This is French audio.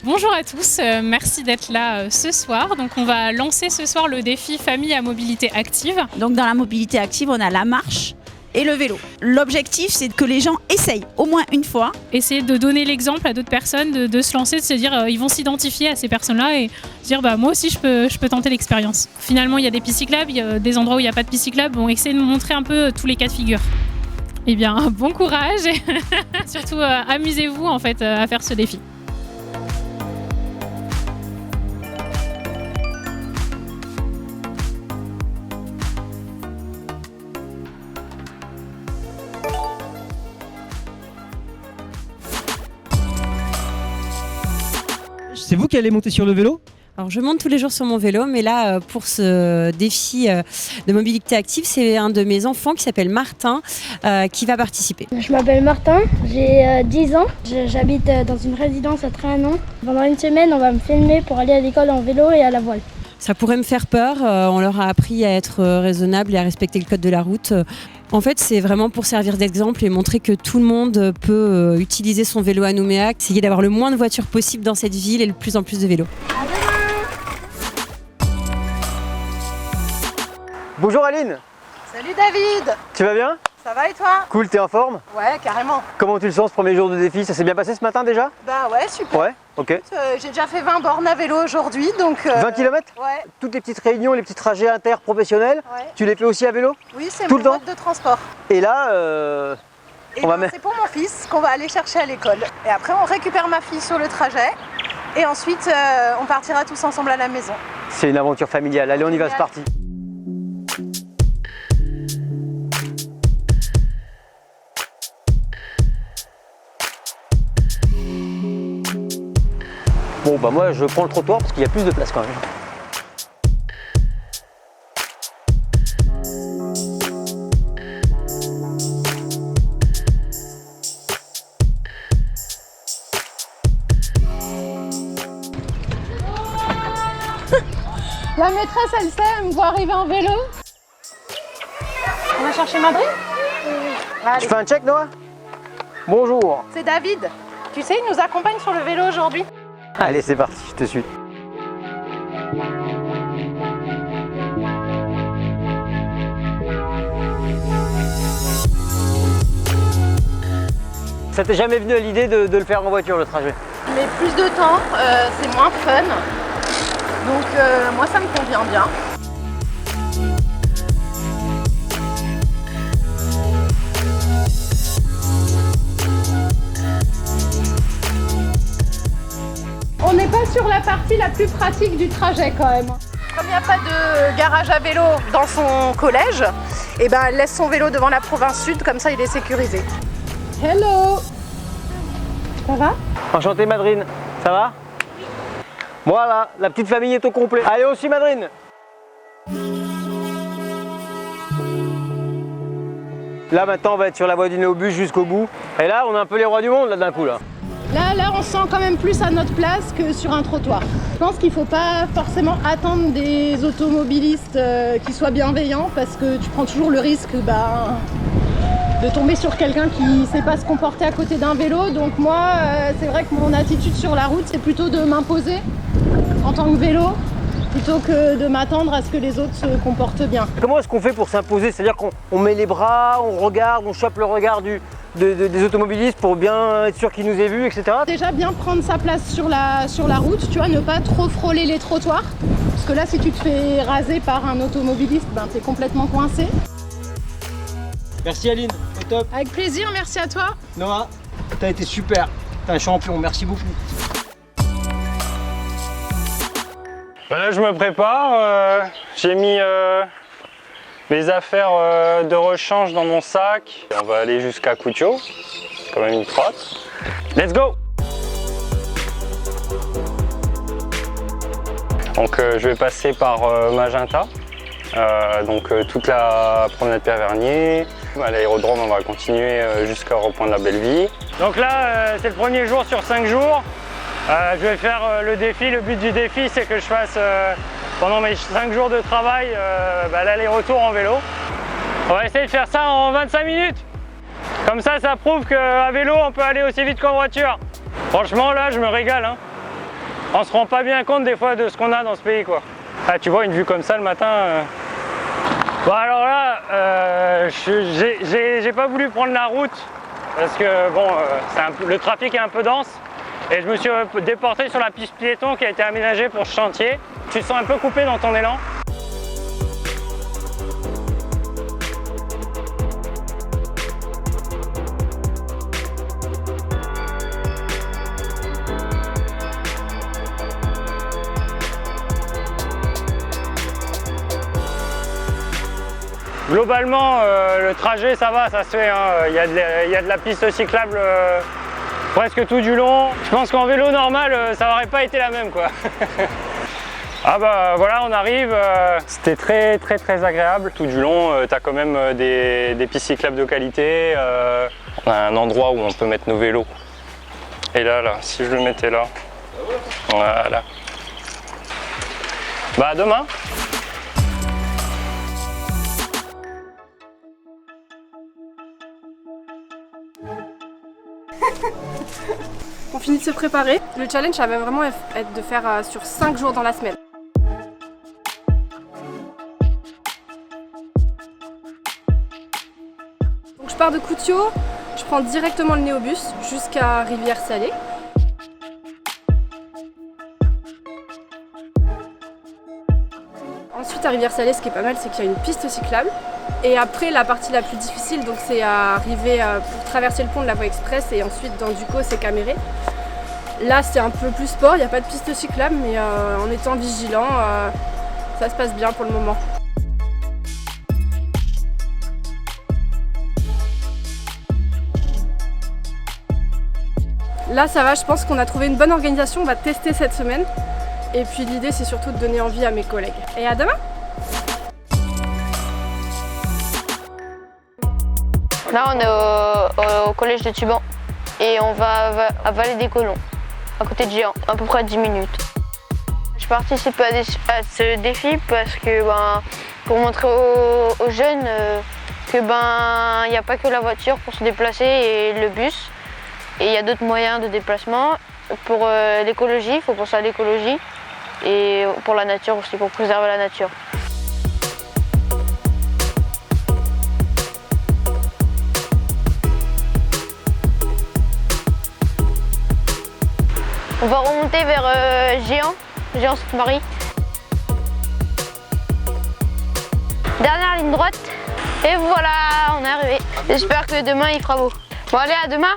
Bonjour à tous, merci d'être là ce soir. Donc on va lancer ce soir le défi famille à mobilité active. Donc dans la mobilité active, on a la marche et le vélo. L'objectif, c'est que les gens essayent au moins une fois. Essayer de donner l'exemple à d'autres personnes, de se lancer, de se dire ils vont s'identifier à ces personnes-là et dire moi aussi je peux tenter l'expérience. Finalement, il y a des pistes cyclables, il y a des endroits où il n'y a pas de pistes cyclables. Bon, essayer de montrer un peu tous les cas de figure. Eh bien, bon courage et surtout amusez-vous en fait à faire ce défi. C'est vous qui allez monter sur le vélo ? Alors je monte tous les jours sur mon vélo, mais là pour ce défi de mobilité active, c'est un de mes enfants qui s'appelle Martin qui va participer. Je m'appelle Martin, j'ai 10 ans, j'habite dans une résidence à Trianon. Pendant une semaine, on va me filmer pour aller à l'école en vélo et à la voile. Ça pourrait me faire peur, on leur a appris à être raisonnable et à respecter le code de la route. En fait, c'est vraiment pour servir d'exemple et montrer que tout le monde peut utiliser son vélo à Nouméa, essayer d'avoir le moins de voitures possible dans cette ville et le plus en plus de vélos. Bonjour Aline. Salut David. Tu vas bien? Ça va et toi? Cool, t'es en forme? Ouais, carrément. Comment tu le sens ce premier jour de défi? Ça s'est bien passé ce matin déjà? Bah ouais, super. Ouais, ok. J'ai déjà fait 20 bornes à vélo aujourd'hui, donc... 20 km? Ouais. Toutes les petites réunions, les petits trajets interprofessionnels, Ouais. tu les fais aussi à vélo? Oui, c'est tout mon le temps mode de transport. Et là, Et on va ben, mettre... c'est pour mon fils qu'on va aller chercher à l'école. Et après, on récupère ma fille sur le trajet. Et ensuite, on partira tous ensemble à la maison. C'est une aventure familiale. Allez, on y va, c'est parti. Bon bah moi je prends le trottoir parce qu'il y a plus de place quand même. La maîtresse, elle sait, elle me voit arriver en vélo. On va chercher Madrid? Allez. Tu fais un check Noah? Bonjour. C'est David. Tu sais, il nous accompagne sur le vélo aujourd'hui. Allez c'est parti, je te suis. Ça t'est jamais venu à l'idée de le faire en voiture le trajet? Mais plus de temps, c'est moins fun. Donc moi ça me convient bien. On n'est pas sur la partie la plus pratique du trajet quand même. Comme il n'y a pas de garage à vélo dans son collège, et ben elle laisse son vélo devant la province sud, comme ça il est sécurisé. Hello! Ça va? Enchanté Madrine, ça va? Voilà, la petite famille est au complet. Allez aussi Madrine. Là maintenant on va être sur la voie du Néobus jusqu'au bout. Et là on est un peu les rois du monde là d'un coup là. Là, on se sent quand même plus à notre place que sur un trottoir. Je pense qu'il ne faut pas forcément attendre des automobilistes qui soient bienveillants parce que tu prends toujours le risque de tomber sur quelqu'un qui ne sait pas se comporter à côté d'un vélo. Donc moi, c'est vrai que mon attitude sur la route, c'est plutôt de m'imposer en tant que vélo plutôt que de m'attendre à ce que les autres se comportent bien. Comment est-ce qu'on fait pour s'imposer? C'est-à-dire qu'on met les bras, on regarde, on chope le regard des automobilistes pour bien être sûr qu'ils nous aient vus, etc. Déjà bien prendre sa place sur la route, tu vois, ne pas trop frôler les trottoirs. Parce que là, si tu te fais raser par un automobiliste, t'es complètement coincé. Merci Aline, au top. Avec plaisir, merci à toi. Noah, t'as été super, t'es un champion, merci beaucoup. Là, je me prépare, j'ai mis mes affaires de rechange dans mon sac. On va aller jusqu'à Cutio, c'est quand même une trotte. Let's go! Donc je vais passer par Magenta, toute la promenade Pierre-Vernier. À l'aérodrome, on va continuer jusqu'au rond-point de la Belleville. Donc là, c'est le premier jour sur 5 jours. Je vais faire le défi. Le but du défi, c'est que je fasse pendant mes 5 jours de travail l'aller-retour en vélo. On va essayer de faire ça en 25 minutes. Comme ça prouve qu'à vélo, on peut aller aussi vite qu'en voiture. Franchement, là, je me régale. On se rend pas bien compte des fois de ce qu'on a dans ce pays, quoi. Ah, tu vois, une vue comme ça le matin. Bon, alors là, j'ai pas voulu prendre la route parce que bon, le trafic est un peu dense et je me suis déporté sur la piste piéton qui a été aménagée pour ce chantier. Tu te sens un peu coupé dans ton élan. Globalement, le trajet, ça va, ça se fait. Hein. Il y a de la piste cyclable presque tout du long. Je pense qu'en vélo normal, ça n'aurait pas été la même, quoi. Ah bah voilà, on arrive. C'était très agréable. Tout du long, tu as quand même des pistes cyclables de qualité. On a un endroit où on peut mettre nos vélos. Et là, si je le mettais là, voilà. Bah à demain. On finit de se préparer. Le challenge, ça va vraiment être de faire sur 5 jours dans la semaine. Donc je pars de Coutiaux, je prends directement le Néobus jusqu'à Rivière-Salée. Ensuite à Rivière-Salée, ce qui est pas mal, c'est qu'il y a une piste cyclable. Et après, la partie la plus difficile, donc c'est arriver pour traverser le pont de la voie express et ensuite dans Ducos, c'est Caméré. Là, c'est un peu plus sport, il n'y a pas de piste cyclable, mais en étant vigilant, ça se passe bien pour le moment. Là, ça va, je pense qu'on a trouvé une bonne organisation, on va tester cette semaine. Et puis l'idée, c'est surtout de donner envie à mes collègues. Et à demain! Là, on est au collège de Tuban et on va à Vallée des Colons, à côté de Géant, à peu près 10 minutes. Je participe à ce défi parce que pour montrer aux jeunes que il n'y a pas que la voiture pour se déplacer et le bus. Et il y a d'autres moyens de déplacement. Pour l'écologie, il faut penser à l'écologie et pour la nature aussi, pour préserver la nature. On va remonter vers Géant Sainte-Marie. Dernière ligne droite. Et voilà, on est arrivé. J'espère que demain il fera beau. Bon allez, à demain.